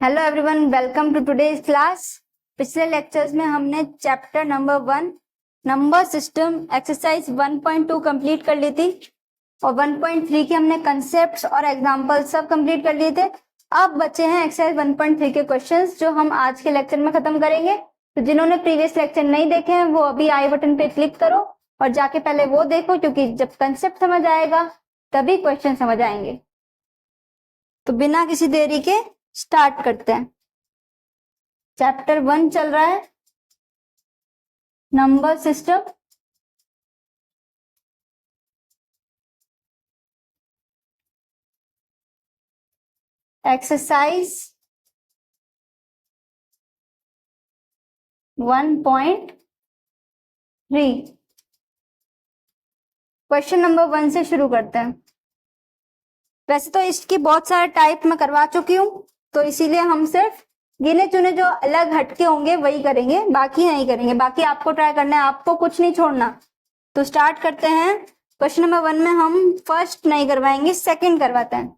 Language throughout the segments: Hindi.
Hello everyone, welcome to today's class. पिछले लेक्चर्स में हमने chapter number 1 number system exercise 1.2 complete कर ली थी और 1.3 के हमने कंसेप्ट्स और एग्जांपल सब कंप्लीट कर लिए थे। अब बचे हैं एक्सरसाइज 1.3 के क्वेश्चंस जो हम आज के लेक्चर में खत्म करेंगे। तो जिन्होंने प्रीवियस लेक्चर नहीं देखे हैं वो अभी आई बटन पे क्लिक करो और जाके पहले वो देखो, क्योंकि जब कंसेप्ट समझ आएगा तभी क्वेश्चन समझ आएंगे। तो बिना किसी देरी के स्टार्ट करते हैं। चैप्टर 1 चल रहा है, number system. Exercise 1.3 question number 1 से शुरू करते हैं। वैसे तो इसकी बहुत सारे टाइप में करवा चुकी हूँ, तो इसीलिए हम सिर्फ गिने चुने जो अलग हटके होंगे वही करेंगे, बाकी नहीं करेंगे। बाकी आपको ट्राई करना है, आपको कुछ नहीं छोड़ना। तो स्टार्ट करते हैं। क्वेश्चन नंबर 1 में हम फर्स्ट नहीं करवाएंगे, सेकंड करवाते हैं।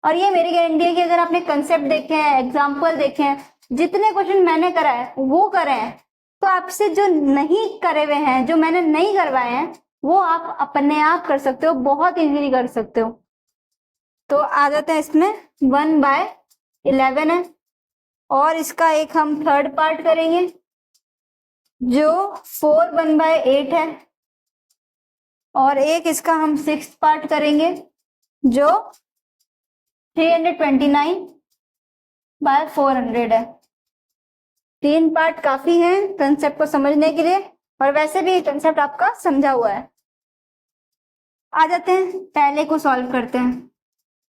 और ये मेरी गारंटी है कि अगर आपने कंसेप्ट देखे हैं, एग्जाम्पल देखे हैं, जितने क्वेश्चन मैंने कराए वो करे हैं, तो आपसे जो नहीं करे हुए हैं, जो मैंने नहीं करवाए हैं, वो आप अपने आप कर सकते हो, बहुत इजीली कर सकते हो। तो आ जाते हैं इसमें। 1/11 है और इसका एक हम थर्ड पार्ट करेंगे जो 4 1/8 है, और एक इसका हम 6th पार्ट करेंगे जो 329/400 है। 3 पार्ट काफी है कंसेप्ट को समझने के लिए, और वैसे भी कंसेप्ट आपका समझा हुआ है। आ जाते हैं, पहले को सॉल्व करते हैं।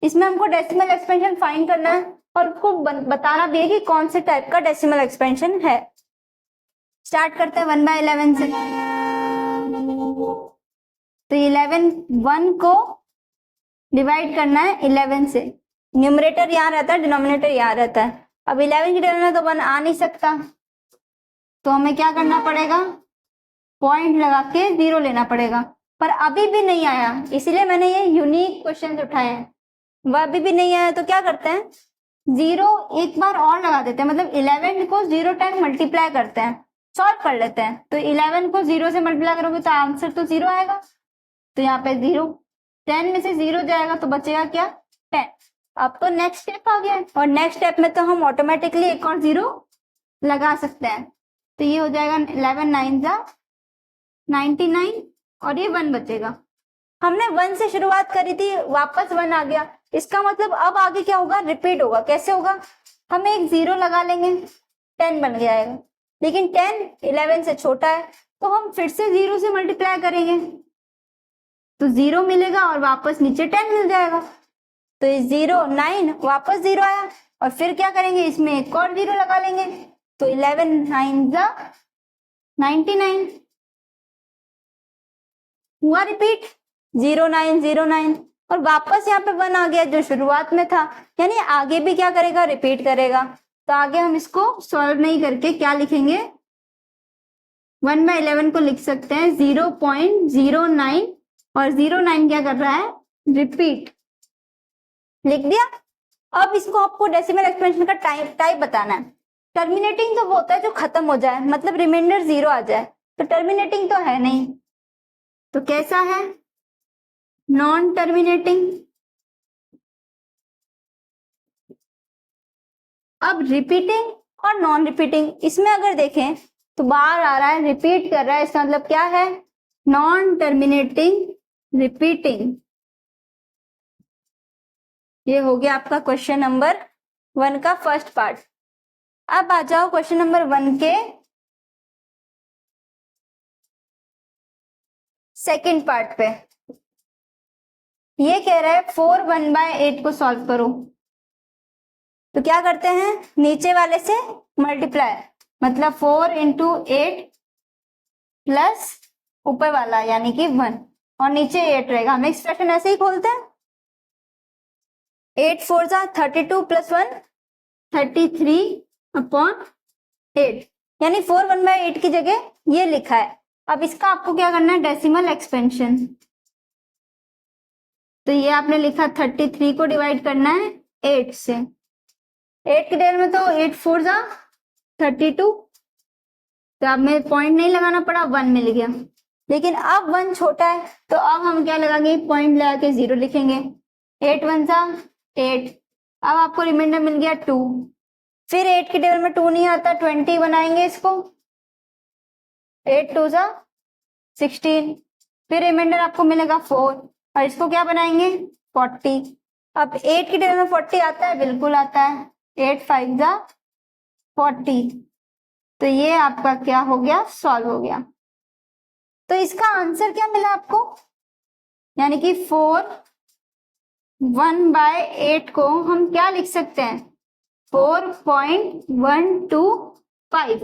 इसमें हमको डेसिमल एक्सपेंशन फाइंड करना है और उसको बताना भी है कि कौन से टाइप का डेसिमल एक्सपेंशन है। स्टार्ट करते हैं 1/11 से। तो 1 को डिवाइड करना है 11 से। न्यूमरेटर यहाँ रहता है, डिनोमिनेटर यहाँ रहता है। अब 11 की जगह में तो 1 आ नहीं सकता, तो हमें क्या करना पड़ेगा, पॉइंट लगा के 0 लेना पड़ेगा। पर अभी भी नहीं आया, इसीलिए मैंने ये यूनिक क्वेश्चन उठाए हैं। वह अभी भी नहीं आया तो क्या करते हैं, 0 एक बार और लगा देते हैं, मतलब 11 को 0 टाइम मल्टीप्लाई करते हैं, सॉल्व कर लेते हैं। तो 11 को 0 से मल्टीप्लाई करोगे तो आंसर तो 0 आएगा। तो यहाँ पे 0, 10 में से 0 जाएगा तो बचेगा क्या, 10। अब तो नेक्स्ट स्टेप आ गया है, और नेक्स्ट स्टेप में तो हम ऑटोमेटिकली एक और 0 लगा सकते हैं। तो ये हो जाएगा 11 9 99 और ये 1 बचेगा। हमने 1 से शुरुआत करी थी, वापस 1 आ गया, इसका मतलब अब आगे क्या होगा, रिपीट होगा। कैसे होगा, हम एक 0 लगा लेंगे, 10 बन जाएगा। लेकिन 10 11 से छोटा है, तो हम फिर से 0 से मल्टीप्लाई करेंगे तो 0 मिलेगा और वापस नीचे 10 मिल जाएगा। तो ये 0 9 वापस 0 आया, और फिर क्या करेंगे, इसमें एक और 0 लगा लेंगे। तो 11 9 99 हुआ रिपीट, 0 9 0 9, और वापस यहाँ पे 1 आ गया जो शुरुआत में था। यानी आगे भी क्या करेगा, रिपीट करेगा। तो आगे हम इसको सॉल्व नहीं करके क्या लिखेंगे, 1/11 को लिख सकते हैं 0.09, और 09 क्या कर रहा है, रिपीट। लिख दिया। अब इसको आपको डेसिमल एक्सपेंशन का टाइप बताना है। टर्मिनेटिंग तो वो होता है जो खत्म हो जाए, मतलब रिमाइंडर 0 आ जाए। तो टर्मिनेटिंग तो है नहीं, तो कैसा है, नॉन टर्मिनेटिंग। अब रिपीटिंग और नॉन रिपीटिंग, इसमें अगर देखें तो बार आ रहा है, रिपीट कर रहा है, इसका मतलब क्या है, नॉन टर्मिनेटिंग रिपीटिंग। ये हो गया आपका क्वेश्चन नंबर 1 का फर्स्ट पार्ट। अब आ जाओ क्वेश्चन नंबर 1 के सेकंड पार्ट पे। ये कह रहा है 4 1/8 को सॉल्व करो। तो क्या करते हैं, नीचे वाले से मल्टीप्लाई, मतलब 4 × 8 प्लस ऊपर वाला यानी कि 1, और नीचे 8 रहेगा। हम एक्सप्रेशन ऐसे ही खोलते हैं, 8 4 32 + 1 33/8, यानी 4 1/8 की जगह ये लिखा है। अब इसका आपको क्या करना है, डेसिमल एक्सपेंशन। तो ये आपने लिखा 33 को डिवाइड करना है 8 से। 8 के टेबल में तो 8 4 जा 32, तो अब में पॉइंट नहीं लगाना पड़ा, 1 मिल गया। लेकिन अब 1 छोटा है तो अब हम क्या लगाएंगे, पॉइंट लगा के 0 लिखेंगे। 8 1 जा 8, अब आपको रिमाइंडर मिल गया 2। फिर 8 के टेबल में 2 नहीं आता, 20 बनाएंगे इसको, 8 2 जा 16, फिर रिमाइंडर आपको मिलेगा 4 और इसको क्या बनाएंगे 40। अब 8 के टेबल में 40 आता है, बिल्कुल आता है, 8 5 जा 40। तो ये आपका क्या हो गया, सॉल्व हो गया। तो इसका आंसर क्या मिला आपको, यानी कि 4 1/8 को हम क्या लिख सकते हैं, 4.125।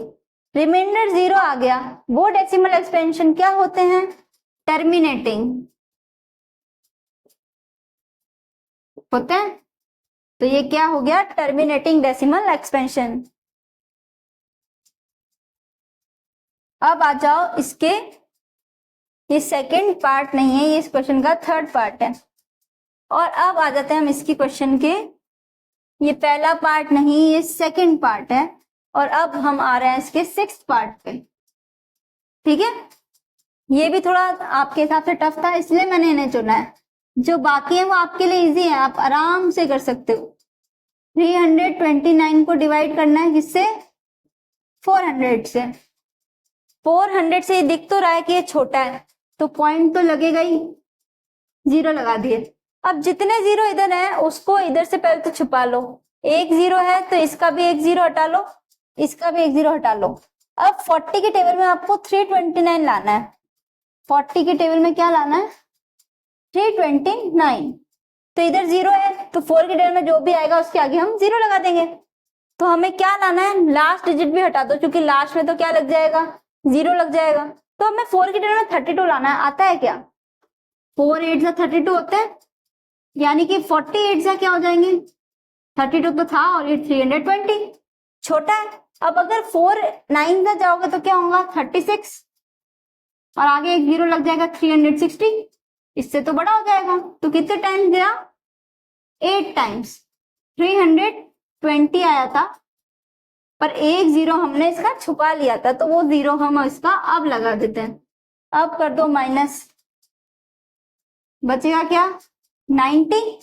रिमाइंडर 0 आ गया। वो डेसिमल एक्सपेंशन क्या होते हैं, टर्मिनेटिंग होते हैं। तो ये क्या हो गया, टर्मिनेटिंग डेसिमल एक्सपेंशन। अब आ जाओ इसके, ये सेकंड पार्ट नहीं है, ये इस क्वेश्चन का थर्ड पार्ट है। और अब आ जाते हैं हम इसकी क्वेश्चन के, ये पहला पार्ट नहीं, ये सेकंड पार्ट है। और अब हम आ रहे हैं इसके सिक्स्थ पार्ट पे, ठीक है। ये भी थोड़ा आपके हिसाब से टफ था, इसलिए मैंने इन्हें चुना है। जो बाकी है वो आपके लिए इजी है, आप आराम से कर सकते हो। 329 को डिवाइड करना है किससे, 400 से। 400 से ये दिख तो रहा है कि ये छोटा है, तो पॉइंट तो लगेगा ही, 0 लगा दिए। अब जितने 0 इधर है उसको इधर से पहले तो छुपा लो। एक 0 है तो इसका भी एक 0 हटा लो, इसका भी एक 0 हटा लो। अब 40 के टेबल में आपको 329 लाना है। 40 के टेबल में क्या लाना है, 329। तो इधर 0 है तो 4 के टेबल में जो भी आएगा उसके आगे हम 0 लगा देंगे। तो हमें क्या लाना है, लास्ट डिजिट भी हटा दो, क्योंकि लास्ट में तो क्या लग जाएगा, 0 लग जाएगा। तो हमें 4 के टेबल में 32 लाना है। आता है क्या, 4 8 जा 32 होते हैं, यानी कि 48 जा क्या हो जाएंगे, 32 तो था और ये 320 छोटा है। अब अगर 4 9 जा जाओगे तो क्या होगा, 36 और आगे एक 0 लग जाएगा, 360, इससे तो बड़ा हो जाएगा। तो कितने टाइम्स गया, 8 टाइम्स, 320 आया था, पर एक 0 हमने इसका छुपा लिया था, तो वो 0 हम इसका अब लगा देते हैं। अब कर दो माइनस, बचेगा क्या, 90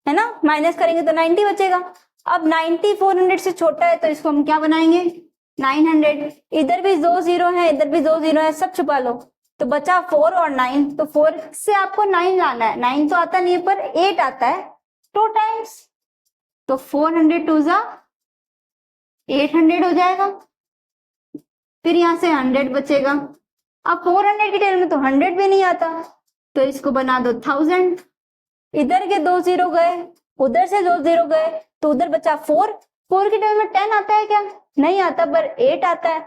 है ना, माइनस करेंगे तो 90 बचेगा। अब 90 400 से छोटा है तो इसको हम क्या बनाएंगे, 900। इधर भी 2 0 है, इधर भी 2 0 है, सब छुपा लो। तो बचा 4 और 9, तो 4 से आपको 9 लाना है। 9 तो आता नहीं है पर 8 आता है 2 टाइम्स, तो 400 2 जा 800 हो जाएगा। फिर यहां से 100 बचेगा। अब 400 की टेबल में तो 100 भी नहीं आता, तो इसको बना दो 1000। इधर के 2 0 गए, उधर से 2 0 गए, तो उधर बचा 4। 4 की टेबल में 10 आता है क्या, नहीं आता, पर 8 आता है।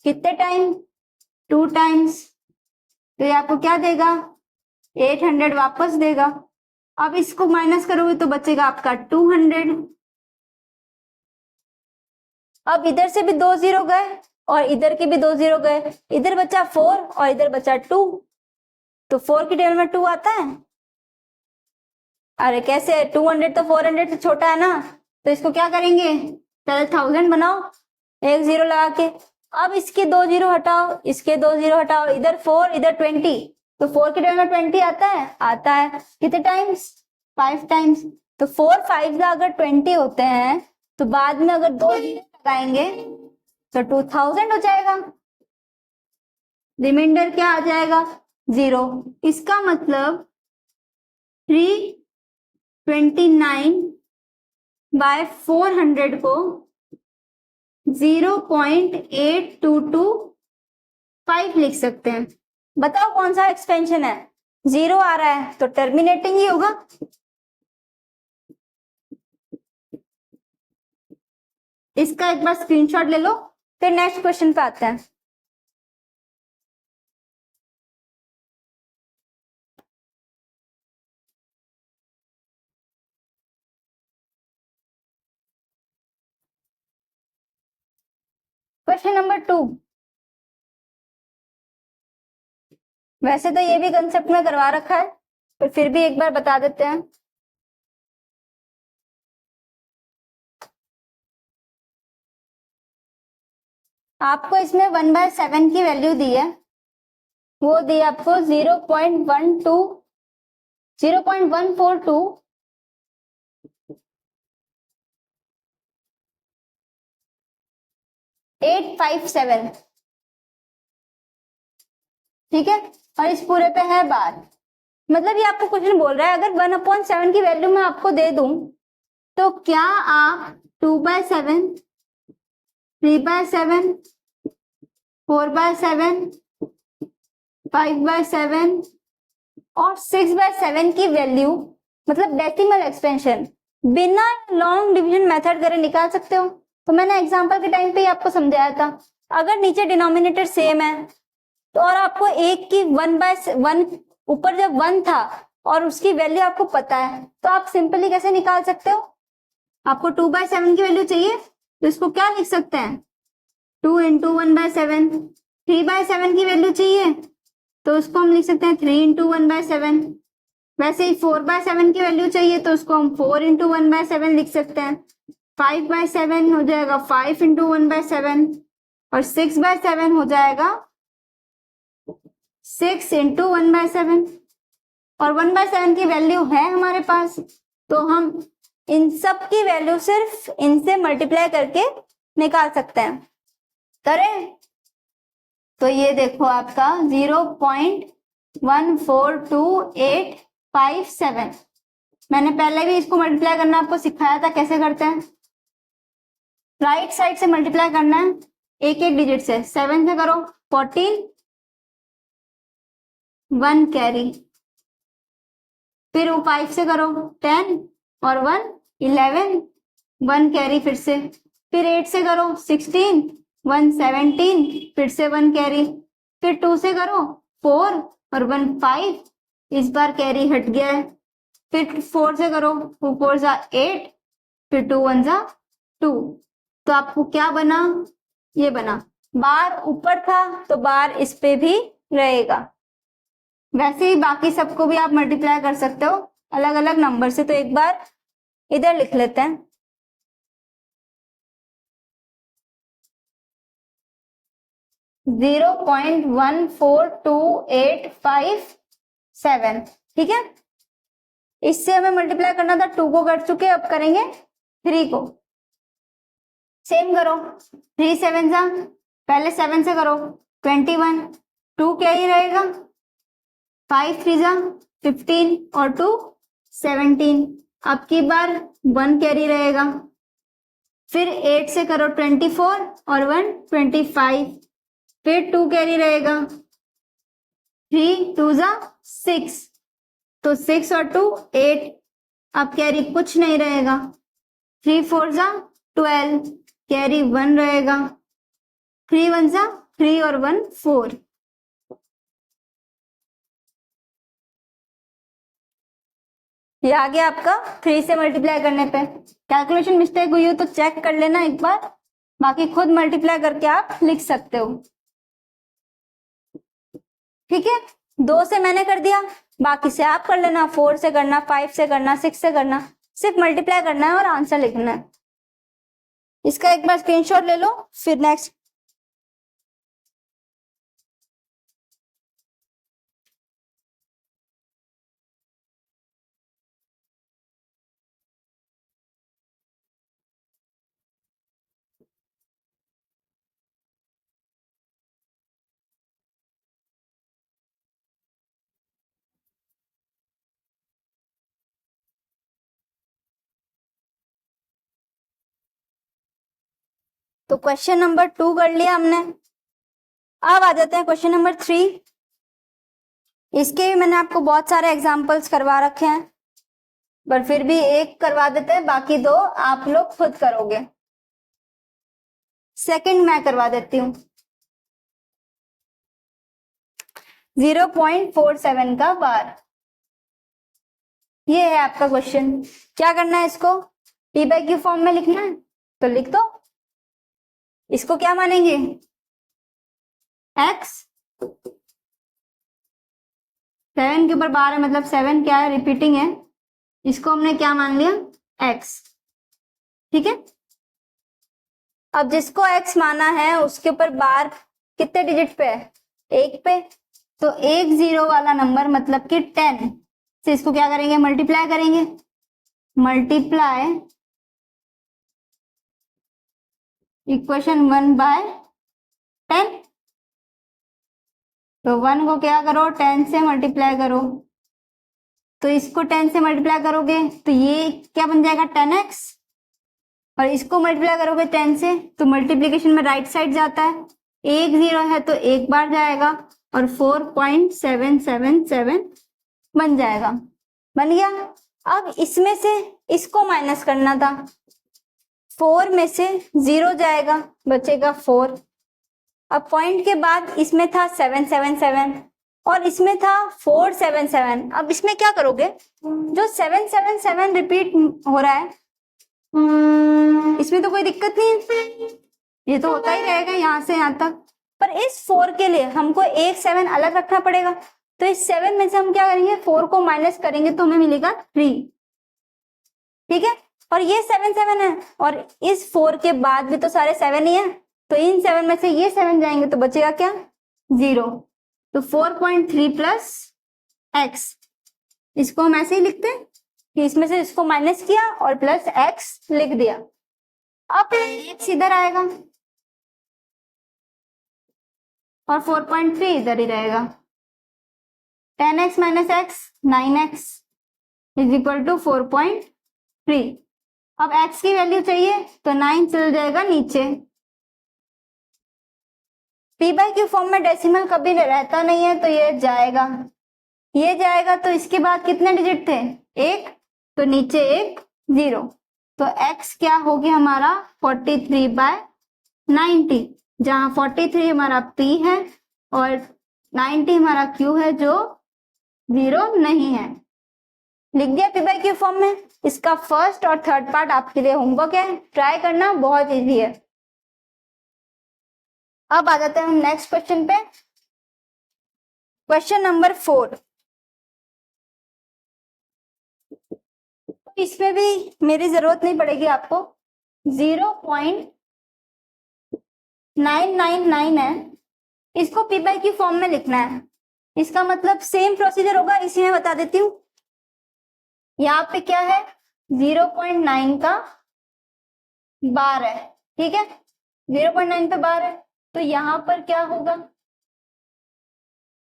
कितने टाइम, 2 टाइम्स। तो ये आपको क्या देगा, 800 वापस देगा। अब इसको माइनस करोगे तो बचेगा आपका 200। अब इधर से भी 2 0 गए और इधर के भी 2 0 गए, इधर बचा 4 और इधर बचा 2, तो 4 की टेबल में 2 आता है। अरे कैसे, 200 तो 400 से छोटा है ना, तो इसको क्या करेंगे, पहले 1000 बनाओ एक 0 लगा के। अब इसके 2 0 हटाओ, इसके 2 0 हटाओ, इधर 4 इधर 20, तो 4 के टेबल में 20 आता है, आता है। कितने टाइम्स, 5 टाइम्स। तो 4 5 अगर 20 होते हैं तो बाद में अगर 2 0 लगाएंगे तो 2000 हो जाएगा। रिमाइंडर क्या आ जाएगा, 0। इसका मतलब 329/400 को 0.8225 लिख सकते हैं। बताओ कौन सा एक्सपेंशन है, 0 आ रहा है तो टर्मिनेटिंग ही होगा। इसका एक बार स्क्रीनशॉट ले लो, फिर नेक्स्ट क्वेश्चन पे आते हैं। क्वेश्चन नंबर 2, वैसे तो ये भी कंसेप्ट में करवा रखा है, पर फिर भी एक बार बता देते हैं। आपको इसमें 1/7 की वैल्यू दी है, वो दी आपको 0.142,857, ठीक है, और इस पूरे पे है बार। मतलब ये आपको क्वेश्चन बोल रहा है अगर 1/7 की वैल्यू मैं आपको दे दूं तो क्या आप 2/7, 3/7, 4/7, 5/7 और 6/7 की वैल्यू, मतलब डेसिमल एक्सपेंशन, बिना लॉन्ग डिवीजन मेथड करे निकाल सकते हो? तो मैंने एग्जांपल के टाइम पे ही आपको समझाया था, अगर नीचे डिनोमिनेटर सेम है तो और आपको एक की 1/1 ऊपर जब 1 था और उसकी वैल्यू आपको पता है तो आप सिंपली कैसे निकाल सकते हो? आपको 2/7 की वैल्यू चाहिए तो इसको क्या लिख सकते हैं, 2 इंटू 1/7। 3/7 की वैल्यू चाहिए तो उसको हम लिख सकते हैं 3 इंटू 1/7। वैसे ही 4/7 की वैल्यू चाहिए तो उसको हम 4 इंटू 1/7 लिख सकते हैं। 5/7 हो जाएगा 5 इंटू 1/7 और 6/7 हो जाएगा 6 इंटू 1/7। और 1/7 की वैल्यू है हमारे पास तो हम इन सब की वैल्यू सिर्फ इनसे मल्टीप्लाई करके निकाल सकते हैं। करें तो ये देखो आपका 0.142857, मैंने पहले भी इसको मल्टीप्लाई करना आपको सिखाया था कैसे करते हैं। राइट साइड से मल्टीप्लाई करना है एक एक डिजिट से, 7 से करो 14, 1 कैरी, फिर वो 5 से करो 10 और 1 11, 1 कैरी फिर से, फिर 8 से करो 16, 1 17, फिर से 1 कैरी, फिर 2 से करो 4 और 1 5, इस बार कैरी हट गया है, फिर 4 से करो 2 4 जा 8, फिर 2 1 जा 2, तो आपको क्या बना, ये बना। बार ऊपर था तो बार इस पे भी रहेगा। वैसे ही बाकी सबको भी आप मल्टीप्लाई कर सकते हो अलग अलग नंबर से, तो एक बार इधर लिख लेते हैं 0.14287, ठीक है। इससे हमें मल्टीप्लाई करना था, 2 को कर चुके, अब करेंगे 3 को। सेम करो, 3 7 जा, पहले 7 से करो 21, 2 क्या ही रहेगा, 5 3 जा 15 और 2 17, अब की बार 1 कैरी रहेगा, फिर 8 से करो 24 और 1 25, फिर 2 कैरी रहेगा, 3 2 जा 6, तो 6 और 2 8, अब कैरी कुछ नहीं रहेगा, 3 4 जा 12, कैरी 1 रहेगा, 3 1 जा 3 और 1 4। ये आ गया आपका 3 से मल्टीप्लाई करने पे। कैलकुलेशन मिस्टेक हुई हो तो चेक कर लेना एक बार, बाकी खुद मल्टीप्लाई करके आप लिख सकते हो, ठीक है। 2 से मैंने कर दिया, बाकी से आप कर लेना, 4 से करना, 5 से करना, 6 से करना, सिर्फ मल्टीप्लाई करना है और आंसर लिखना है। इसका एक बार स्क्रीनशॉट ले लो, फिर नेक्स्ट। तो क्वेश्चन नंबर 2 कर लिया हमने। अब आ जाते हैं क्वेश्चन नंबर 3। इसके भी मैंने आपको बहुत सारे एग्जाम्पल्स करवा रखे हैं, पर फिर भी एक करवा देते हैं, बाकी 2 आप लोग खुद करोगे। सेकंड मैं करवा देती हूँ, 0.47 का बार। ये है आपका क्वेश्चन, क्या करना है, इसको p बाई क्यू फॉर्म में लिखना है तो लिख दो। इसको क्या मानेंगे, x, 7 के ऊपर बार है, मतलब 7 क्या है, रिपीटिंग है, इसको हमने क्या मान लिया, x, ठीक है। अब जिसको x माना है उसके ऊपर बार कितने डिजिट पे है? 1 पे। तो 1 0 वाला नंबर मतलब कि 10 से इसको क्या करेंगे? मल्टीप्लाई करेंगे। Multiply equation 1 by 10। तो 1 को क्या करो? 10 से मल्टीप्लाई करो। तो इसको 10 से मल्टीप्लाई करोगे तो ये क्या बन जाएगा? 10x। और इसको मल्टीप्लाई करोगे 10 से तो मल्टीप्लीकेशन में राइट साइड जाता है। 1 0 है तो एक बार जाएगा और 4.777 बन जाएगा। बन गया। अब इसमें से इसको माइनस करना था। 4 में से 0 जाएगा, बचेगा 4। अब पॉइंट के बाद इसमें था 777 और इसमें था 477। अब इसमें क्या करोगे? जो 777 रिपीट हो रहा है इसमें तो कोई दिक्कत नहीं है, ये तो होता ही रहेगा यहाँ से यहाँ तक। पर इस 4 के लिए हमको एक 7 अलग रखना पड़ेगा। तो इस 7 में से हम क्या करेंगे? 4 को माइनस करेंगे तो हमें मिलेगा 3। ठीक है। और ये 7 7 है और इस 4 के बाद भी तो सारे 7 ही है। तो इन 7 में से ये 7 जाएंगे तो बचेगा क्या? 0। तो 4.3 प्लस x, इसको हम ऐसे ही लिखते हैं कि इसमें से इसको माइनस किया और प्लस x लिख दिया। अब x इधर आएगा और 4.3 इधर ही रहेगा। 10x minus x 9x is equal to 4.3। अब x की वैल्यू चाहिए तो 9 चल जाएगा नीचे। p बाई क्यू फॉर्म में डेसिमल कभी रहता नहीं है तो ये जाएगा, ये जाएगा। तो इसके बाद कितने डिजिट थे? 1, तो नीचे 1 0। तो x क्या होगी हमारा? 43/90, जहां 43 हमारा p है और 90 हमारा q है जो 0 नहीं है। लिख दिया p बाई क्यू फॉर्म में। इसका फर्स्ट और थर्ड पार्ट आपके लिए होमवर्क है, ट्राई करना, बहुत इजी है। अब आ जाते हैं हम नेक्स्ट क्वेश्चन पे। Question number 4। इसमें भी मेरी जरूरत नहीं पड़ेगी आपको। 0.999 है, इसको p बाई क्यू फॉर्म में लिखना है। इसका मतलब सेम प्रोसीजर होगा, इसी में बता देती हूँ। यहाँ पे क्या है? 0.9 का बार है, ठीक है। 0.9 पे बार है तो यहाँ पर क्या होगा?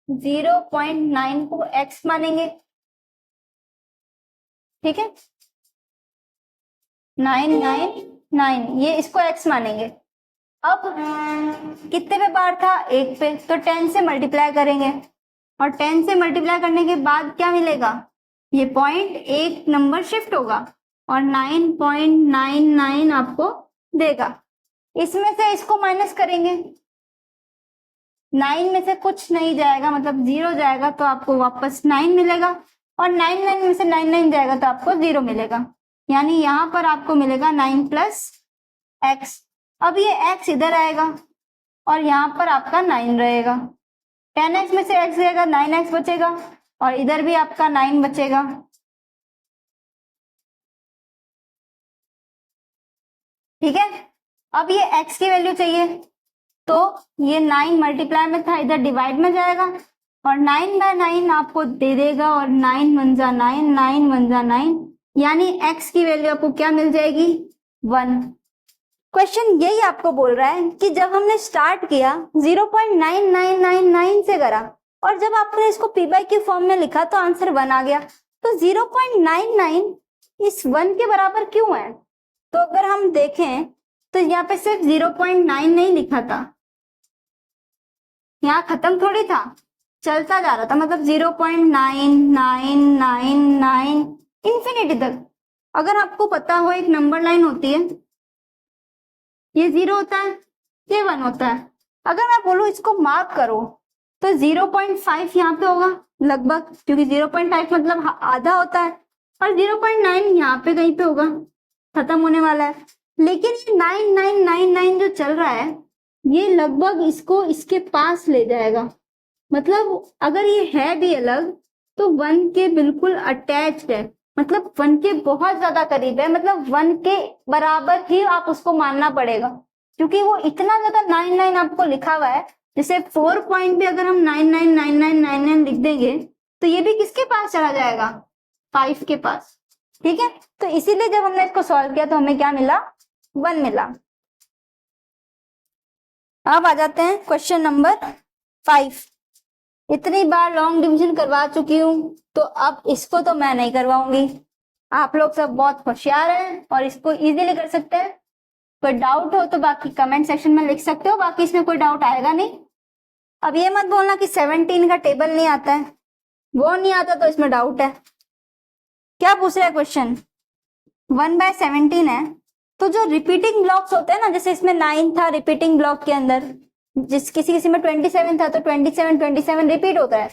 0.9 को x मानेंगे, ठीक है। 999 ये इसको x मानेंगे। अब कितने पे बार था? 1 पे, तो 10 से मल्टीप्लाई करेंगे और 10 से मल्टीप्लाई करने के बाद क्या मिलेगा? ये पॉइंट एक नंबर शिफ्ट होगा और 9.99 आपको देगा। इसमें से इसको माइनस करेंगे, 9 में से कुछ नहीं जाएगा मतलब 0 जाएगा तो आपको वापस 9 मिलेगा और 99 में से 99 जाएगा तो आपको 0 मिलेगा। यानी यहाँ पर आपको मिलेगा 9 प्लस x। अब ये x इधर आएगा और यहाँ पर आपका 9 रहेगा। 10x में से x गएगा, 9x बचेगा और इधर भी आपका 9 बचेगा। ठीक है। अब ये x की वैल्यू चाहिए तो ये 9 मल्टीप्लाई में था, इधर डिवाइड में जाएगा और 9/9 आपको दे देगा और 9 1 जा 9, 9 1 जा 9, यानी x की वैल्यू आपको क्या मिल जाएगी? 1। क्वेश्चन यही आपको बोल रहा है कि जब हमने स्टार्ट किया 0.9999 से करा और जब आपने इसको p बाई क्यू फॉर्म में लिखा तो आंसर 1 आ गया। तो 0.99 इस 1 के बराबर क्यों है? तो अगर हम देखें तो यहाँ पे सिर्फ 0.9 नहीं लिखा था, यहाँ खत्म थोड़ी था, चलता जा रहा था, मतलब 0.9999 इंफिनिटी तक। अगर आपको पता हो एक नंबर लाइन होती है, ये 0 होता है, ये 1 होता है। अगर मैं बोलूं इसको मार्क करो तो 0.5 यहाँ पे होगा लगभग, क्योंकि 0.5 मतलब आधा होता है और 0.9 यहाँ पे कहीं पे होगा, खत्म होने वाला है। लेकिन ये 9999 जो चल रहा है ये लगभग इसको इसके पास ले जाएगा, मतलब अगर ये है भी अलग तो 1 के बिल्कुल अटैच्ड है, मतलब 1 के बहुत ज्यादा करीब है, मतलब 1 के बराबर ही आप उसको मानना पड़ेगा। क्योंकि वो इतना ज्यादा 99 आपको लिखा हुआ है, जैसे 4 पॉइंट भी अगर हम 999999 लिख देंगे तो ये भी किसके पास चला जाएगा, 5 के पास। ठीक है, तो इसीलिए जब हमने इसको सॉल्व किया तो हमें क्या मिला, 1 मिला। अब आ जाते हैं क्वेश्चन नंबर 5। इतनी बार लॉन्ग डिवीजन करवा चुकी हूं तो अब इसको तो मैं नहीं करवाऊंगी। आप लोग सब बहुत होशियार हैं और इसको इजीली कर सकते हैं। कोई डाउट हो तो बाकी कमेंट सेक्शन में लिख सकते हो, बाकी इसमें कोई डाउट आएगा नहीं। अब ये मत बोलना कि 17 का टेबल नहीं आता है, वो नहीं आता तो इसमें डाउट है। क्या पूछ रहा है क्वेश्चन, 1/17 है तो जो रिपीटिंग ब्लॉक्स होते हैं ना, जैसे इसमें 9 था रिपीटिंग ब्लॉक के अंदर, जिस किसी किसी में 27 था तो 27 रिपीट होता है।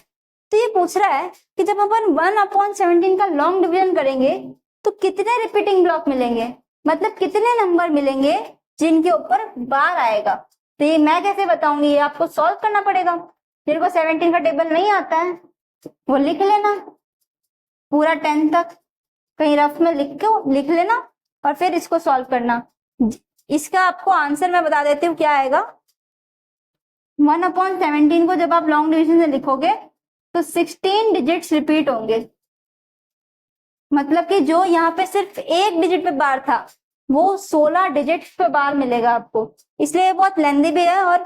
तो ये पूछ रहा है कि जब अपन 1/17 का लॉन्ग डिवीजन करेंगे तो कितने रिपीटिंग ब्लॉक मिलेंगे, मतलब कितने नंबर मिलेंगे जिनके ऊपर बार आएगा। तो ये मैं कैसे बताऊंगी, ये आपको सॉल्व करना पड़ेगा। जिनको 17 का टेबल नहीं आता है वो लिख लेना, पूरा 10 तक कहीं रफ में लिख लेना और फिर इसको सॉल्व करना। इसका आपको आंसर मैं बता देती हूँ क्या आएगा। 1/17 को जब आप लॉन्ग डिवीजन से लिखोगे तो 16 डिजिट्स रिपीट होंगे, मतलब कि जो यहाँ पे सिर्फ एक डिजिट पे बार था वो 16 डिजिट्स पे बार मिलेगा आपको। इसलिए बहुत लेंदी भी है। और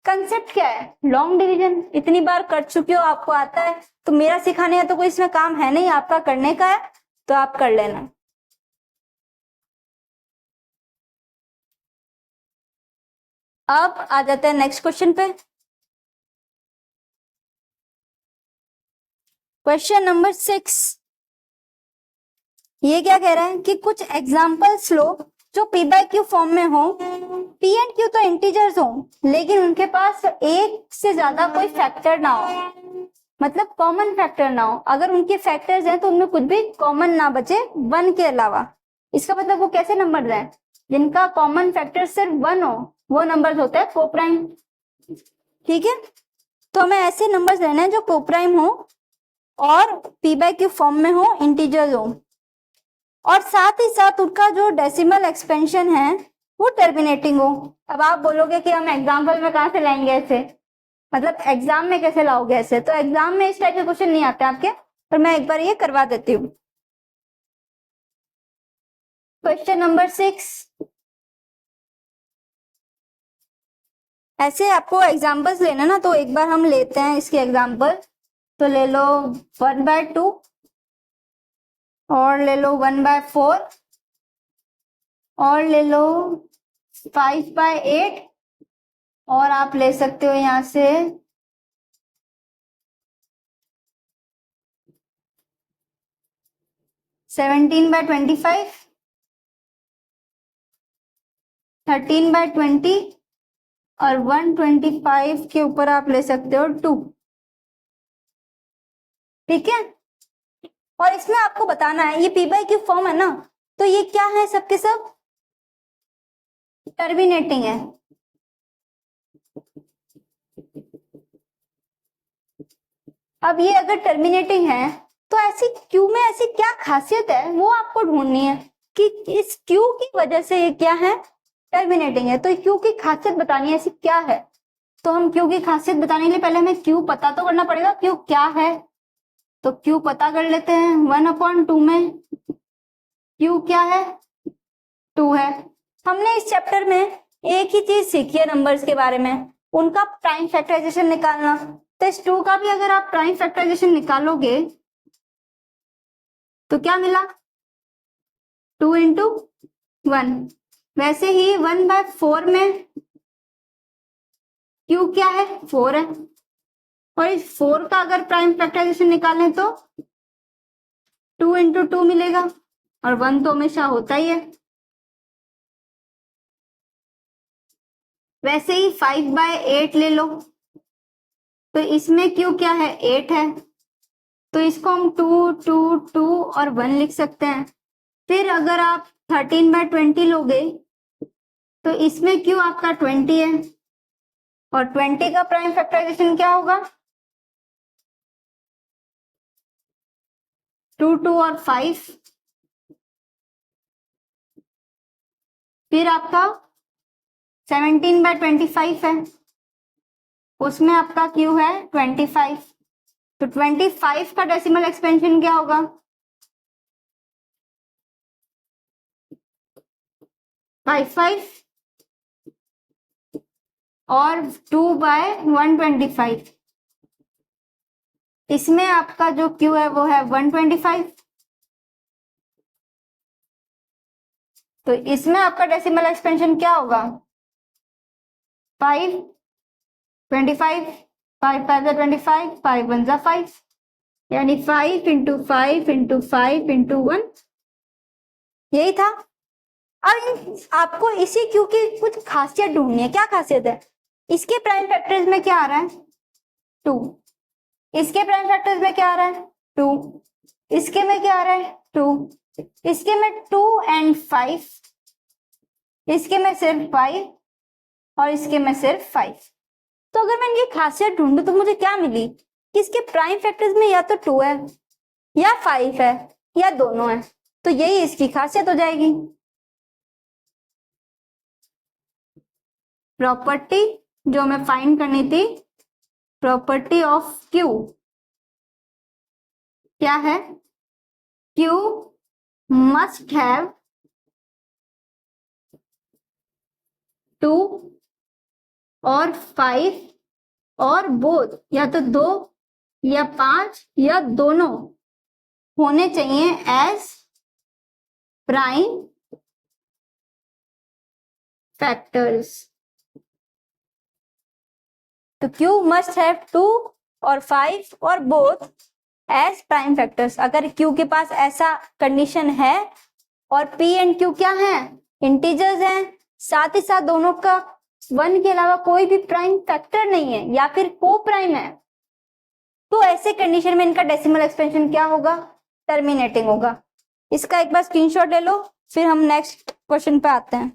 कंसेप्ट क्या है, लॉन्ग डिवीजन इतनी बार कर चुके हो, आपको आता है, तो मेरा सिखाने का तो कोई इसमें काम है नहीं, आपका करने का है, तो आप कर लेना। अब आ जाते हैं नेक्स्ट क्वेश्चन पे। क्वेश्चन नंबर 6, ये क्या कह रहा है कि कुछ एग्जाम्पल्स लो जो पी बाय क्यू फॉर्म में हो। पी एंड क्यू तो इंटीजर्स हो लेकिन उनके पास एक से ज्यादा कोई फैक्टर ना हो, मतलब कॉमन फैक्टर ना हो। अगर उनके फैक्टर्स हैं तो उनमें कुछ भी कॉमन ना बचे 1 के अलावा। इसका मतलब वो कैसे नंबर हैं, जिनका कॉमन फैक्टर सिर्फ 1 हो, वो नंबर्स होते हैं कोप्राइम। ठीक है, तो हमें ऐसे नंबर्स लेने हैं जो कोप्राइम हो और पी बाय क्यू फॉर्म में हो, इंटीजर्स हो, और साथ ही साथ उनका जो डेसिमल एक्सपेंशन है वो टर्मिनेटिंग हो। अब आप बोलोगे कि हम एग्जाम्पल में कहाँ से लाएंगे ऐसे, मतलब एग्जाम में कैसे लाओगे ऐसे, तो एग्जाम में इस टाइप के क्वेश्चन नहीं आते आपके, पर मैं एक बार ये करवा देती हूँ। क्वेश्चन नंबर 6, ऐसे आपको एग्जाम्पल्स लेना ना, तो एक बार हम लेते हैं इसके एग्जाम्पल। तो ले लो 1/2 और ले लो 1/4 और ले लो 5/8 और आप ले सकते हो यहां से 17/25, 13/20 और 125 के ऊपर आप ले सकते हो 2। ठीक है, और इसमें आपको बताना है ये पी बाय क्यू फॉर्म है ना, तो ये क्या है, सबके सब टर्मिनेटिंग है। अब ये अगर टर्मिनेटिंग है तो ऐसी क्यू में ऐसी क्या खासियत है वो आपको ढूंढनी है कि इस क्यू की वजह से ये क्या है, टर्मिनेटिंग है। तो क्यू की खासियत बतानी है ऐसी क्या है। तो हम क्यू की खासियत बताने के लिए पहले हमें क्यू पता तो करना पड़ेगा, क्यू क्या है। तो क्यू पता कर लेते हैं। 1/2 में क्यू क्या है, 2 है। हमने इस चैप्टर में एक ही चीज सीखी है नंबर्स के बारे में, उनका प्राइम फैक्टराइजेशन निकालना। तो इस 2 का भी अगर आप प्राइम फैक्टराइजेशन निकालोगे तो क्या मिला, 2 इंटू 1। वैसे ही 1/4 में क्यू क्या है, 4 है, और इस 4 का अगर प्राइम फैक्टराइजेशन निकालें तो 2 इंटू 2 मिलेगा, और 1 तो हमेशा होता ही है। वैसे ही 5/8 ले लो, तो इसमें क्यू क्या है, 8 है, तो इसको हम 2 2 2 और 1 लिख सकते हैं। फिर अगर आप 13/20 लोगे तो इसमें क्यू आपका 20 है, और 20 का प्राइम फैक्टराइजेशन क्या होगा, 2 2 और 5। फिर आपका 17/25 है, उसमें आपका Q है 25, तो 25 का डेसिमल एक्सपेंशन क्या होगा? 55 और 2/125, इसमें आपका जो Q है वो है 125, तो इसमें आपका डेसिमल एक्सपेंशन क्या होगा? 5, 25, 5 5 25, 5 1 5, यानी 5 × 5 × 5 × 1, यही था। अब आपको इसी क्यू की कुछ खासियत ढूंढनी है। क्या खासियत है? इसके प्राइम फैक्टर्स में क्या आ रहा है? 2, इसके प्राइम फैक्टर्स में क्या आ रहा है? 2, इसके में क्या आ रहा है? 2, इसके में 2 and 5, इसके में सिर्फ 5 और इसके में सिर्फ 5। तो अगर मैं इनकी खासियत ढूंढूं तो मुझे क्या मिली कि इसके प्राइम फैक्टर्स में या तो 2 है या 5 है या दोनों है, तो यही इसकी खासियत हो जाएगी। प्रॉपर्टी जो हमें फाइंड करनी थी, प्रॉपर्टी ऑफ क्यू क्या है? क्यू मस्ट हैव 2 और 5 और बोथ, या तो 2 या 5 या दोनों होने चाहिए एज प्राइम फैक्टर्स। तो Q मस्ट हैव 2 और 5 और बोथ एज प्राइम फैक्टर्स। अगर Q के पास ऐसा कंडीशन है और P एंड Q क्या है? इंटीजर्स हैं, साथ ही साथ दोनों का 1 के अलावा कोई भी प्राइम फैक्टर नहीं है या फिर को प्राइम है, तो ऐसे कंडीशन में इनका डेसिमल एक्सपेंशन क्या होगा? टर्मिनेटिंग होगा। इसका एक बार स्क्रीनशॉट ले लो, फिर हम नेक्स्ट क्वेश्चन पे आते हैं।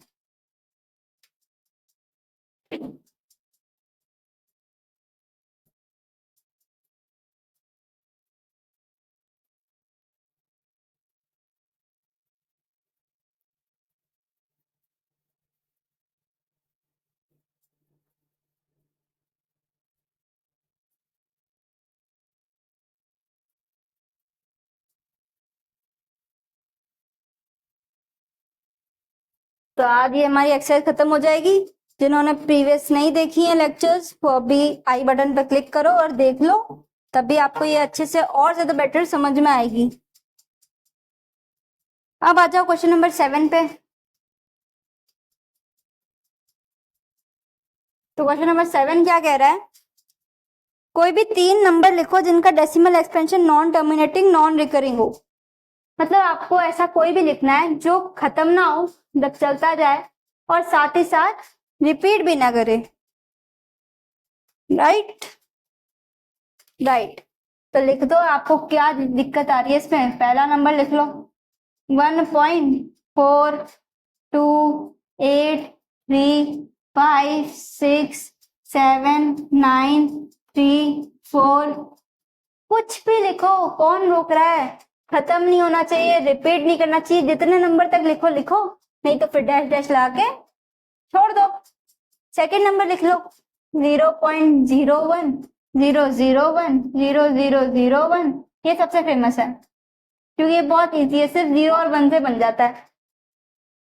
तो आज ये हमारी एक्सरसाइज खत्म हो जाएगी। जिन्होंने प्रीवियस नहीं देखी है लेक्चर्स, वो अभी आई बटन पर क्लिक करो और देख लो, तभी आपको ये अच्छे से और ज्यादा बेटर समझ में आएगी। अब आ जाओ क्वेश्चन नंबर 7 पे। तो क्वेश्चन नंबर 7 क्या कह रहा है? कोई भी 3 नंबर लिखो जिनका decimal expansion non terminating non recurring हो। मतलब आपको ऐसा कोई भी लिखना है जो खत्म ना हो, जब चलता जाए और साथ ही साथ रिपीट भी ना करे। राइट राइट, तो लिख दो। आपको क्या दिक्कत आ रही है इसमें? पहला नंबर लिख लो 1.42835679334, कुछ भी लिखो, कौन रोक रहा है? खत्म नहीं होना चाहिए, रिपीट नहीं करना चाहिए, जितने नंबर तक लिखो लिखो, नहीं तो फिर डैश डैश लगा के छोड़ दो। सेकंड नंबर लिख लो 0.0100100001, ये सबसे फेमस है क्योंकि ये बहुत इजी है, सिर्फ 0 और 1 से बन जाता है।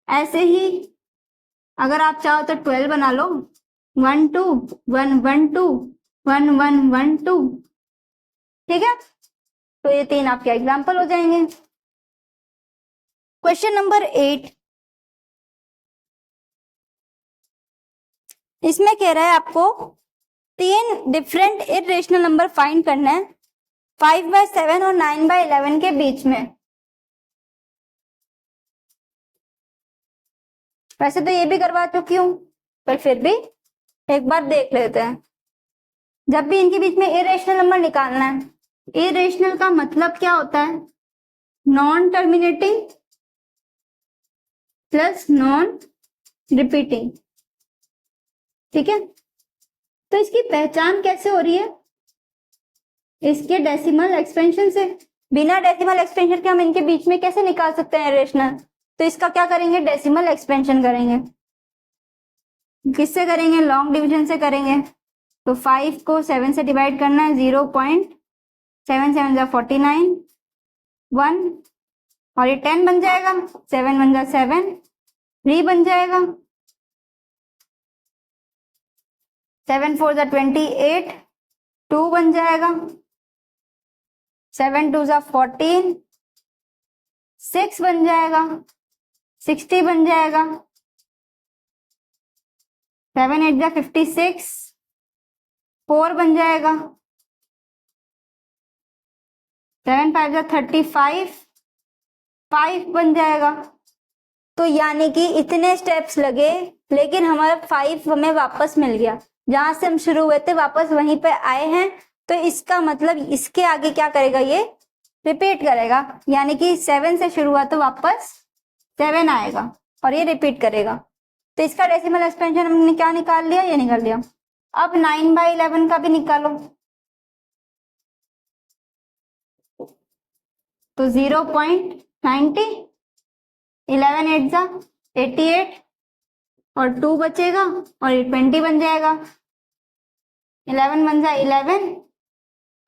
ऐसे ही अगर आप चाहो तो 12 बना लो, 1 2 1 1 2 1 1 1 2, ठीक है? तो ये 3 आपके एग्जाम्पल हो जाएंगे। क्वेश्चन नंबर 8, इसमें कह रहा है आपको 3 डिफरेंट इरेशनल नंबर फाइंड करना है 5/7 और 9/11 के बीच में। वैसे तो ये भी करवा चुकी हूं, पर फिर भी एक बार देख लेते हैं। जब भी इनके बीच में इरेशनल नंबर निकालना है, इरेशनल का मतलब क्या होता है? Non terminating plus non repeating, ठीक है? तो इसकी पहचान कैसे हो रही है? इसके डेसिमल एक्सपेंशन से। बिना डेसिमल एक्सपेंशन के हम इनके बीच में कैसे निकाल सकते हैं इरेशनल? तो इसका क्या करेंगे? डेसिमल एक्सपेंशन करेंगे। किससे करेंगे? लॉन्ग डिवीजन से करेंगे। तो 5 को 7 से डिवाइड करना है, 0.77 49, 1 और ये 10 बन जाएगा, 7 1 7, 3 बन जाएगा, 7 4 28, 2 बन जाएगा, 7 2 14, 6 बन जाएगा, 60 बन जाएगा, 7 8 56, 4 बन जाएगा, 7 5 35, 5 बन जाएगा। तो यानी कि इतने स्टेप्स लगे, लेकिन हमारा 5 हमें वापस मिल गया। जहां से हम शुरू हुए थे वापस वहीं पे आए हैं। तो इसका मतलब इसके आगे क्या करेगा? ये रिपीट करेगा, यानी कि 7 से शुरू हुआ तो वापस 7 आएगा और ये रिपीट करेगा। तो इसका डेसिमल एक्सपेंशन हमने क्या निकाल लिया? ये निकाल लिया। अब 9/11 का भी निकालो। तो 0.90, 11 8 88 और 2 बचेगा और ये 20 बन जाएगा, 11 बन जाए 11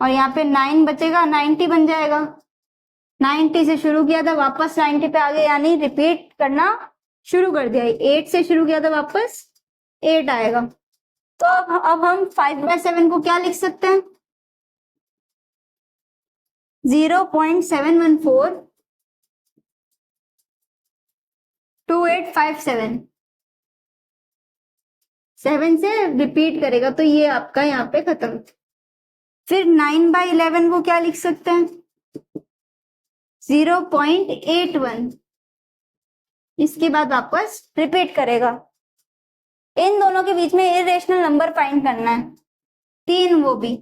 और यहाँ पे 9 बचेगा, 90 बन जाएगा। 90 से शुरू किया था वापस 90 पे आ गए, यानी रिपीट करना शुरू कर दिया। 8 से शुरू किया था वापस 8 आएगा। तो अब हम 5/7 को क्या लिख सकते हैं? 0.714 2857, 7 से रिपीट करेगा तो ये आपका यहाँ पे खत्म। फिर 9/11 को क्या लिख सकते हैं? 0.81, इसके बाद वापस रिपीट करेगा। इन दोनों के बीच में इरेशनल नंबर फाइंड करना है, 3 वो भी,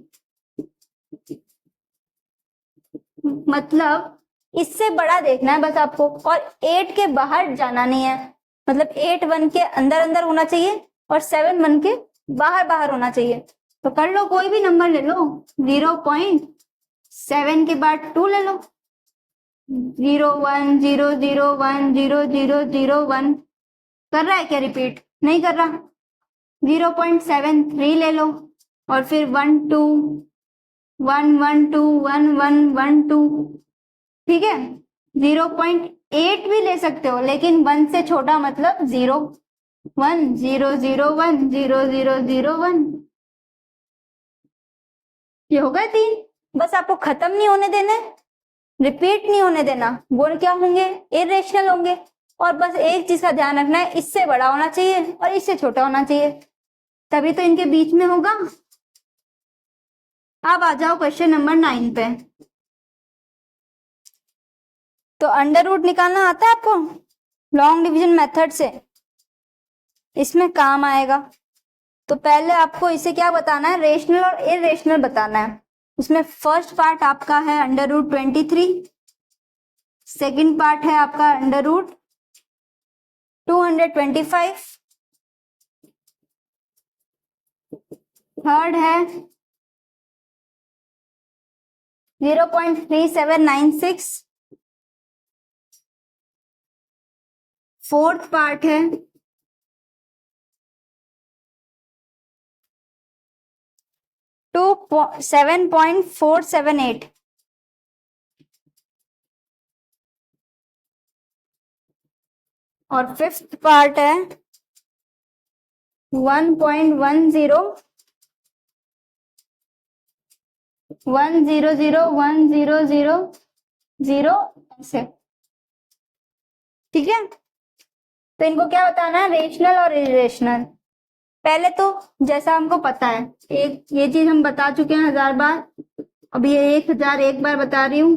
मतलब इससे बड़ा देखना है बस आपको, और 8 के बाहर जाना नहीं है। मतलब 8 1 के अंदर अंदर होना चाहिए और 7 1 के बाहर बाहर होना चाहिए। तो कर लो, कोई भी नंबर ले लो, 0.7 के बाद 2 ले लो, 0 1 0 0 1 0 0 0 1। कर रहा है क्या रिपीट? नहीं कर रहा। 0.73 ले लो और फिर 1 2 1 1 2 1 1 1 2, ठीक है। 0.8 भी ले सकते हो, लेकिन 1 से छोटा मतलब 0 1 0 0 1 0 0 0 1। ये होगा 3। बस आपको खत्म नहीं होने देना, रिपीट नहीं होने देना। वो क्या होंगे? इरेशनल होंगे। और बस एक चीज का ध्यान रखना है, इससे बड़ा होना चाहिए और इससे छोटा होना चाहिए, तभी तो इनके बीच में होगा। अब आ जाओ क्वेश्चन नंबर 9 पे। तो अंडर रूट निकालना आता है आपको लॉन्ग डिवीजन मेथड से, इसमें काम आएगा। तो पहले आपको इसे क्या बताना है? रेशनल और इरेशनल बताना है। उसमें फर्स्ट पार्ट आपका है अंडर रूट 23, सेकेंड पार्ट है आपका अंडर रूट 225, थर्ड है 0.3796, फोर्थ पार्ट है 7.478, और फिफ्थ पार्ट है 1.10 1001000 ऐसे, ठीक है। तो इनको क्या बताना है? रेशनल और इरेशनल। पहले तो जैसा हमको पता है, एक ये चीज हम बता चुके हैं 1000 बार, अब ये 1001 बार बता रही हूं।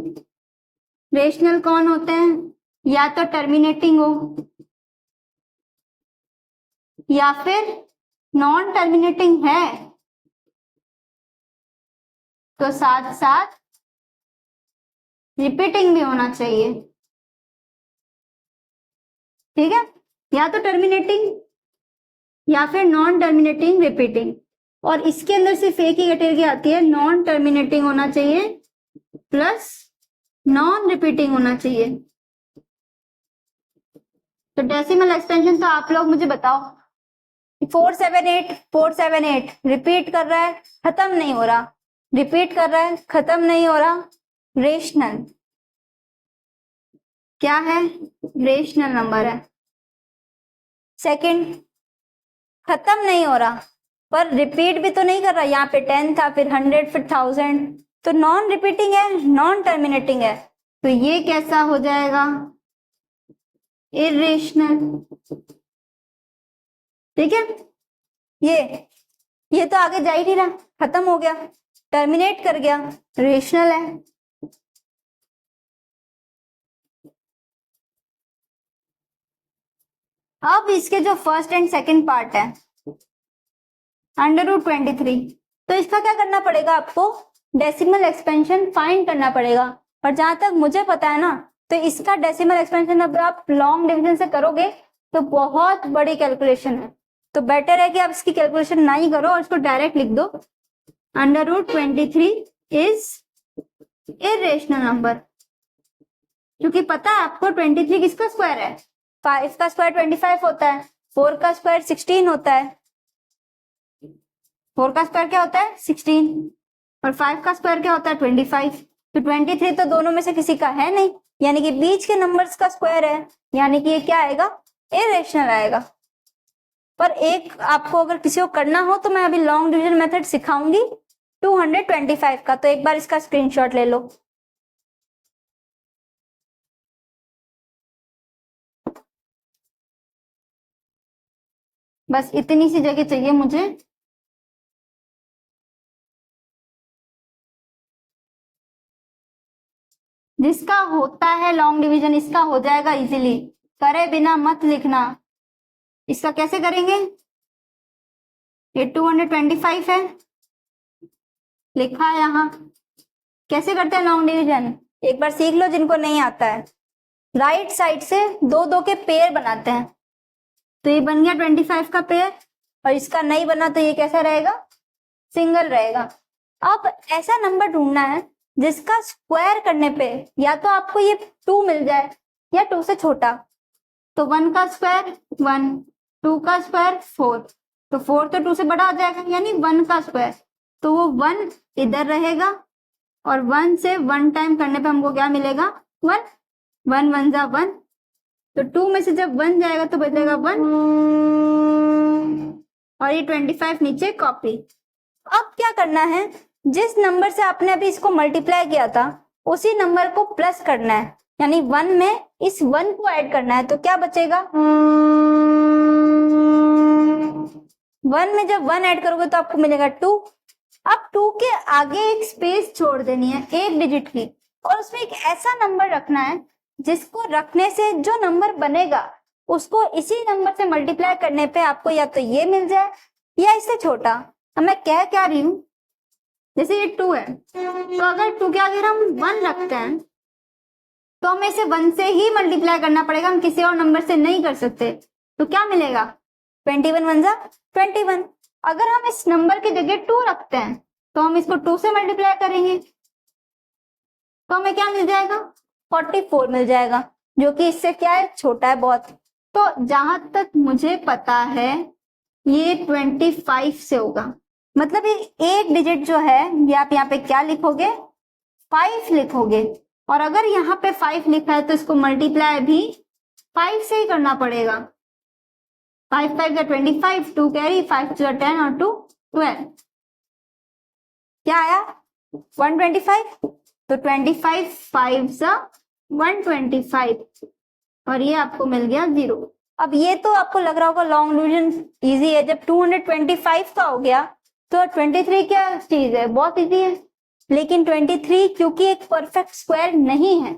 रेशनल कौन होते हैं? या तो टर्मिनेटिंग हो या फिर नॉन टर्मिनेटिंग है तो साथ साथ रिपीटिंग भी होना चाहिए, ठीक है। या तो टर्मिनेटिंग या फिर नॉन टर्मिनेटिंग रिपीटिंग। और इसके अंदर सिर्फ एक ही कैटेगरी आती है, नॉन टर्मिनेटिंग होना चाहिए प्लस नॉन रिपीटिंग होना चाहिए। तो डेसिमल एक्सटेंशन तो आप लोग मुझे बताओ 478 478 रिपीट कर रहा है, खत्म नहीं हो रहा, रिपीट कर रहा है, खत्म नहीं हो रहा, रेशनल। क्या है? रेशनल नंबर है। सेकंड, खत्म नहीं हो रहा पर रिपीट भी तो नहीं कर रहा, यहाँ पे 10 था, फिर 100, फिर 1000, तो नॉन रिपीटिंग है, नॉन टर्मिनेटिंग है, तो ये कैसा हो जाएगा? इरेशनल। ठीक है, ये तो आगे जा ही नहीं रहा, खत्म हो गया, टर्मिनेट कर गया, रेशनल है। अब इसके जो फर्स्ट एंड सेकंड पार्ट है √23, तो इसका क्या करना पड़ेगा आपको? डेसिमल एक्सपेंशन फाइंड करना पड़ेगा। और जहां तक मुझे पता है ना, तो इसका डेसिमल एक्सपेंशन अगर आप लॉन्ग डिवीजन से करोगे तो बहुत बड़ी कैलकुलेशन है, तो बेटर है कि आप इसकी कैलकुलेशन ना ही करो और इसको डायरेक्ट लिख दो। √23 इज इरेशनल नंबर, क्योंकि पता है आपको 23 किसका स्क्वायर है? 5 का स्क्वायर 25 होता है, 4 का स्क्वायर 16 होता है, 4 का स्क्वायर क्या होता है? 16, और 5 का स्क्वायर क्या होता है? 25। तो 23 तो दोनों में से किसी का है नहीं, यानी कि बीच के नंबर्स का स्क्वायर है, यानी कि ये क्या आएगा? इरेशनल आएगा। पर एक आपको अगर किसी को करना हो तो मैं अभी लॉन्ग डिवीजन मेथड सिखाऊंगी 225 का, तो एक बार इसका स्क्रीनशॉट ले लो। बस इतनी सी जगह चाहिए मुझे। जिसका होता है लॉन्ग डिवीजन इसका हो जाएगा इजीली, करे बिना मत लिखना। इसका कैसे करेंगे? ये 225 है, लिखा है यहाँ। कैसे करते हैं लॉन्ग डिवीजन? एक बार सीख लो जिनको नहीं आता है। राइट साइड से 2 के पेयर बनाते हैं, तो ये बन गया 25 का पेयर, और इसका नहीं बना तो ये कैसा रहेगा? सिंगल रहेगा। अब ऐसा नंबर ढूंढना है जिसका स्क्वायर करने पे या तो आपको ये 2 मिल जाए या 2 से छोटा, तो 1 का स्क्वायर 1, 2 का स्क्वायर 4, तो 4 तो 2 से बड़ा हो जाएगा, यानी 1 का स्क्वायर, तो वो 1 इधर रहेगा, और 1 से 1 टाइम करने पे हमको क्या मिलेगा? 1, 1 1 जा 1, तो 2 में से जब 1 जाएगा तो बचेगा 1, और ये 25 नीचे कॉपी। अब क्या करना है? जिस नंबर से आपने अभी इसको मल्टीप्लाई किया था उसी नंबर को प्लस करना है, यानी 1 में इस 1 को ऐड करना है, तो क्या बचेगा? 1 में जब 1 ऐड करोगे तो आपको मिलेगा 2। अब 2 के आगे एक स्पेस छोड़ देनी है, एक डिजिट की, और उसमें एक ऐसा नंबर रखना है जिसको रखने से जो नंबर बनेगा उसको इसी नंबर से मल्टीप्लाई करने पे आपको या तो ये मिल जाए या इससे छोटा। अब मैं कह क्या रही हूं, जैसे ये 2 है, तो अगर 2 के आगे हम 1 रखते हैं तो हमें इसे 1 से ही मल्टीप्लाई करना पड़ेगा, हम किसी और नंबर से नहीं कर सकते। तो क्या मिलेगा? 21 1 जा 21। अगर हम इस नंबर की जगह 2 रखते हैं तो हम इसको 2 से मल्टीप्लाई करेंगे, तो हमें क्या मिल जाएगा? 44 मिल जाएगा, जो कि इससे क्या है? छोटा है बहुत। तो जहां तक मुझे पता है ये 25 से होगा, मतलब ये एक डिजिट जो है ये आप यहाँ पे क्या लिखोगे? 5 लिखोगे, और अगर यहाँ पे 5 लिखा है तो इसको मल्टीप्लाई भी 5 से ही करना पड़ेगा। 5 5 का 25, 2 कैरी, 5 2 10 और 2 12, क्या आया? 125, तो 25 5 सा 125, और ये आपको मिल गया 0। अब ये तो आपको लग रहा होगा लॉन्ग डिवीजन इजी है, जब 225 का हो गया तो 23 क्या चीज है? बहुत इजी है। लेकिन 23 क्योंकि एक परफेक्ट स्क्वायर नहीं है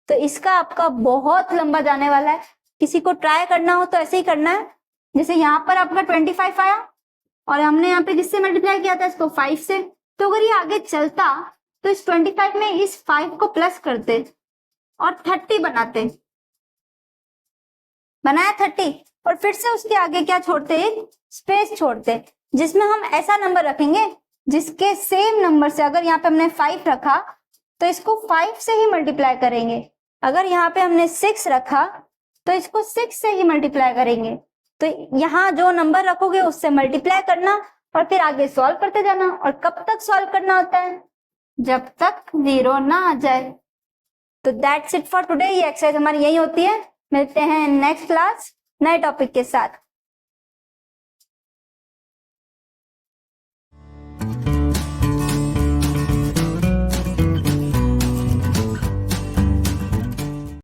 तो इसका आपका बहुत लंबा जाने वाला है। किसी को ट्राई करना हो तो ऐसे ही करना है, जैसे यहाँ पर आपका 25 आया और हमने यहाँ पे किससे मल्टीप्लाई किया था? इसको 5 से। तो अगर ये आगे चलता तो इस 25 में इस 5 को प्लस करते और 30 बनाते, बनाया 30, और फिर से उसके आगे क्या छोड़ते? एक स्पेस छोड़ते, जिसमें हम ऐसा नंबर रखेंगे जिसके सेम नंबर से, अगर यहाँ पे हमने 5 रखा तो इसको 5 से ही मल्टीप्लाई करेंगे, अगर यहाँ पे हमने 6 रखा तो इसको 6 से ही मल्टीप्लाई करेंगे। तो यहाँ जो नंबर रखोगे उससे मल्टीप्लाई करना और फिर आगे सॉल्व करते जाना। और कब तक सॉल्व करना होता है? जब तक 0 ना आ जाए। तो दैट्स इट फॉर टुडे। ये एक्सरसाइज हमारी यही होती है। मिलते हैं नेक्स्ट क्लास नए टॉपिक के साथ।